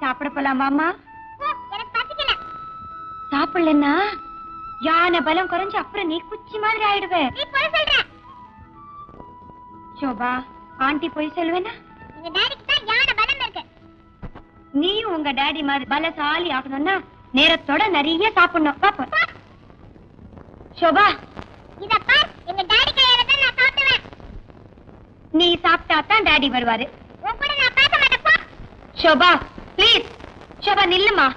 சாப்பிட போலாமாமா? சாப்பிடலன்னா யானை பலம் குறைஞ்சு அப்புறம் நீ குச்சி மாதிரி ஆயிடுவே. சோபா, ஆண்டி போய் சொல்லுவேனா? நீயும் உங்க டாடி மாதிரி பலசாலி ஆகணும்னா நேரத்தோட நிறைய சாப்பிடணும். பாப்பா சோபா, நீ சாப்பிட்டா தான் டாடி வருவாரு. சோபா பிளீஸ், சோபா நில்லுமா.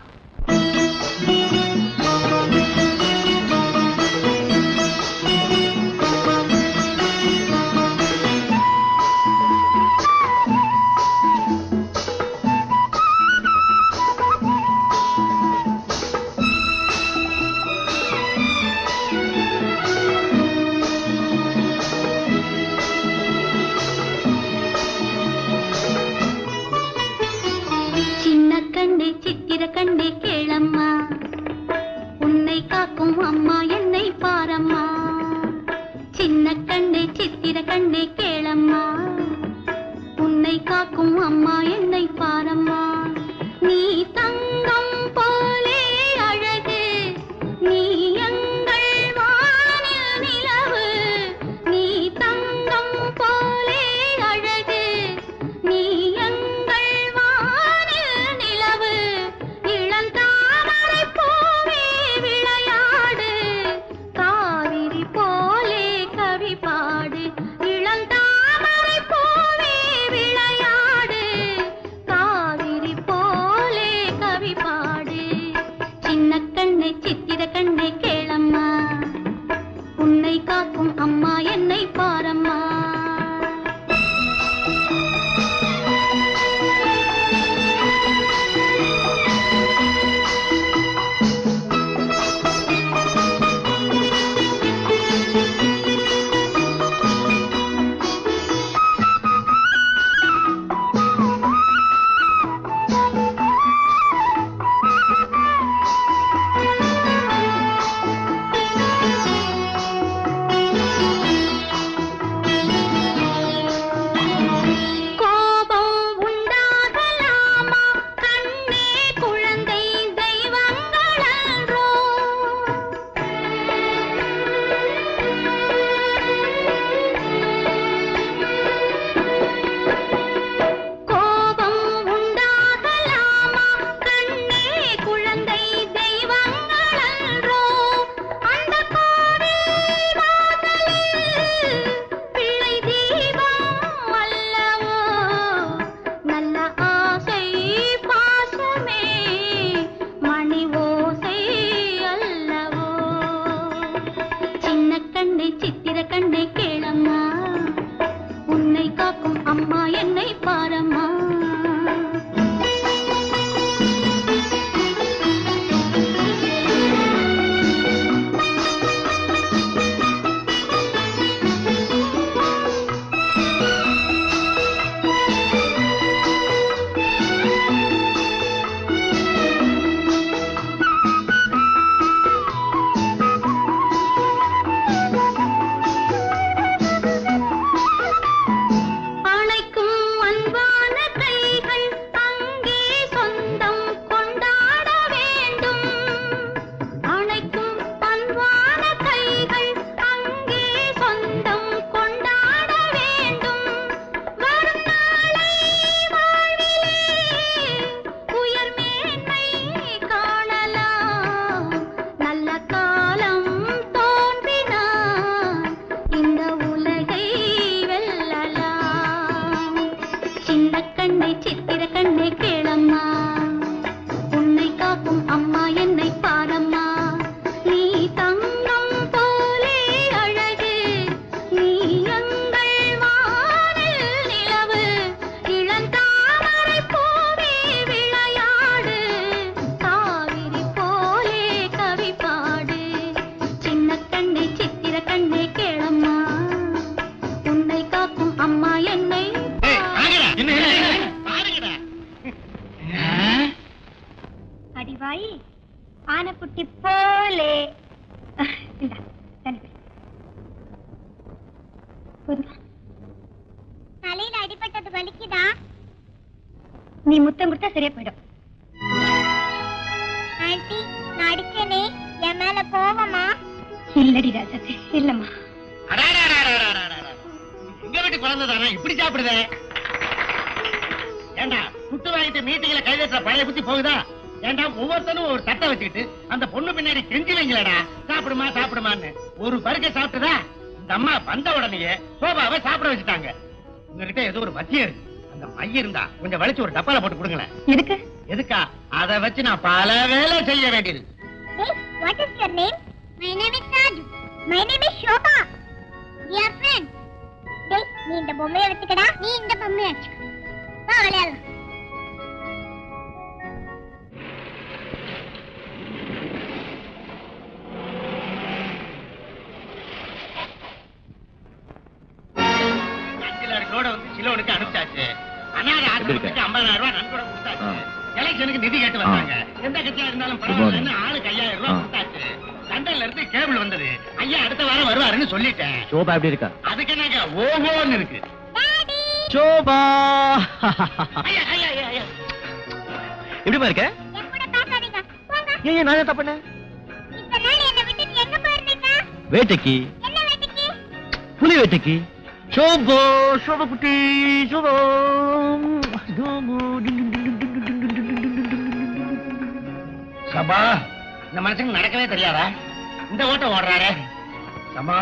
கண்ணே கேளம்மா, உன்னை காக்கும் அம்மா என்னை பாரம்மா. சின்ன கண்ணே சித்திர கண்ணே கேளம்மா, உன்னை காக்கும் அம்மா என்னை பாரம்மா. நீ தங்கம் போலே அழகு, நீ எங்கள் வானில் நிலவு. நீ தங்கம் போலே அழகு, நீ எங்கள் வானில் நிலவு. இளந்தாமரை பூவே விளையாடு, காவிரி போலே கவி பாடு. இளந்தாமரை பூவே விளையாடு, காவிரி போலே கவி பாடு. சின்ன கண்ணே சித்திர கண்ணே கேளம்மா, உன்னை காக்கும் அம்மா என்னை பாரம்மா. நீ முத்தம் கொடுத்தா சரியா போயிடும். கோவமா? இல்லடி ராஜாத்தி, இல்லம்மா. எங்க வீட்டு குழந்தைதானே இப்படி சாப்பிடுதே? ஏண்டா புட்டு வாங்கிட்டு மீட்டிங்ல கைதட்டுற பழைய புத்தி போகுதா? ஏண்டா ஒவ்வொருத்தனும் ஒரு தட்டை வச்சுக்கிட்டு அந்த பொண்ணு பின்னாடி கெஞ்சி வைங்களடா, சாப்பிடுமா சாப்பிடுமான்னு. ஒரு பருக்கை சாப்பிட்டுதா இந்த அம்மா வந்த உடனேயே சோபாவை சாப்பிட வச்சுட்டாங்க. உங்ககிட்ட ஏதோ ஒரு வத்தியம் இருக்கு. அந்த மைய இருந்தா கொஞ்சம் வலிச்சு ஒரு டப்பால போட்டு கொடுங்களேன். எதுக்கு? எதுக்கா? அதை வச்சு நான் பல வேலை செய்ய வேண்டியது. What is your name? My name is Raju. My name is Shobha. Dear friend. டேய், நீ இந்த பொம்மையை வச்சுக்கடா, நீ இந்த பொம்மையை வச்சுக்க. வா விளையாடலாம். சிலோனுக்கு அனுப்பிச்சாச்சு. அனாதை ஆசிரமத்துக்கு 50,000 ரூபாய் நன்கொடை கொடுத்தாச்சு. எலெக்ஷனுக்கு நிதி கேட்டு வந்தாங்க. எந்த கட்சியா இருந்தாலும் பரவாயில்லைன்னு ஆளுக்கு 5,000 ரூபாய் கொடுத்தாச்சு. லண்டன்ல இருந்து கேபிள் வந்தது. ஐயா அடுத்த வாரம் வருவாருன்னு சொல்லிட்டேன். சோபா எப்படி இருக்கா? அதுக்கு என்னங்க ஓஹோன்னு இருக்கு. சோபா ஐயா ஐயா ஐயா ஐயா எப்படிமா இருக்க? என் கூட பேசாதீங்க. போங்க. ஏன் நான் தப்புனே? இந்த நாள் என்னை விட்டுட்டு எங்க போயிருந்தீங்க? வேட்டைக்கு. என்ன வேட்டைக்கு? புலி வேட்டைக்கு. சோபா சோபா குட்டி சோபா. சபா, இந்த மனுஷனுக்கு நடக்கவே தெரியாதா? இந்த ஓட்டம் ஓடுறாரு. சபா,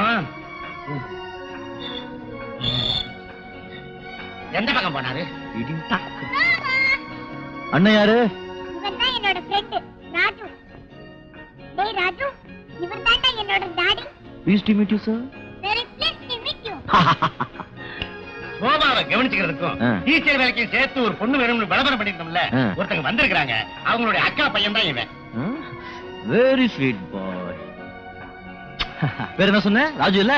எந்த பக்கம் போனாரு? அண்ணன் யாரு? இவன் தான் என்னோட ஃப்ரெண்ட் ராஜு. டேய் ராஜு, இவன் தான்டா என்னோட daddy. Pleased to meet you, sir. Very pleased to meet you. சோபாவை கவனிச்சுக்கிறதுக்கும் டீச்சர் வேலைக்கு சேர்த்து ஒரு பொண்ணு வேணும்னு விளம்பரம் பண்ணிருந்தோம்ல, ஒருத்தங்க வந்திருக்காங்க. அவங்களுடைய அக்கா பையன் தான் இவன். Very sweet boy. வேற என்ன சொன்ன? ராஜு இல்ல?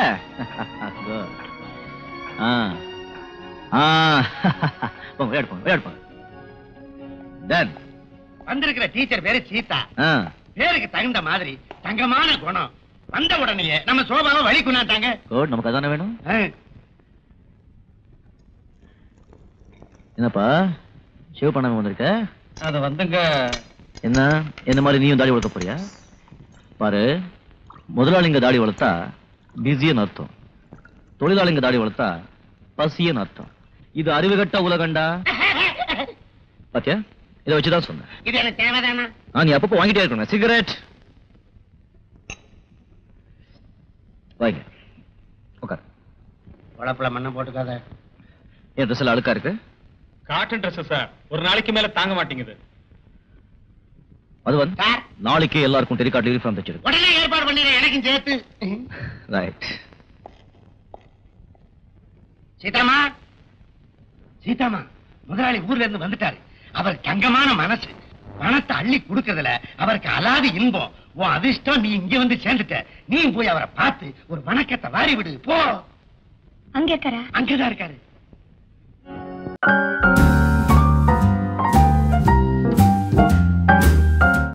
போங்க விளையாடு போங்க. Dad. வந்திருக்கிற டீச்சர் பேரு சீதா. பேருக்கு தகுந்த மாதிரி தங்கமான குணம். வந்த உடனே நம்ம சோபாவை வழி கொண்டாட்டாங்க. குட், நமக்கு அதானே வேணும். என்னப்பா ஷேவ் பண்ணாம வந்திருக்க? அது வந்துங்க. என்ன மாதிரி நீயும் தாடி வளர்க்க போறியா? பாரு, முதலாளிங்க தாடி வளர்த்தா பிஸின்னு அர்த்தம், தொழிலாளிங்க தாடி வளர்த்தா பசின்னு அர்த்தம். இது அறிவுகட்ட உலகண்டா. பாத்தியா, இதை வச்சுதான் சொன்னேன். இது எனக்கு தேவைதானா? நீ அப்பப்போ வாங்கிட்டே இருக்கணும். சிகரெட் வாங்க, உட்கார். உழப்புல மண்ணை போட்டுக்காத. என் ட்ரெஸ் எல்லாம் அழுக்கா இருக்கு. காட்டன் ட்ரெஸ் சார், ஒரு நாளைக்கு மேல தாங்க மாட்டேங்குது. அது வந்து நாளைக்கு எல்லாருக்கும் டெலிகாட் யூனிஃபார்ம் தச்சிருக்கு. உடனே ஏற்பாடு பண்ணிடுறேன், எனக்கும் சேர்த்து. ரைட். சீதாமா, முதலாளி ஊர்ல இருந்து வந்துட்டாரு. அவர் தங்கமான மனசு, பணத்தை அள்ளி கொடுக்கறதுல அவருக்கு அலாதி இன்பம். உன் அதிர்ஷ்டம், நீ இங்க வந்து சேர்ந்துட்ட. நீ போய் அவரை பார்த்து ஒரு வணக்கத்தை வாரி விடு. போ. அங்க இருக்காரா? அங்கதான் இருக்காரு.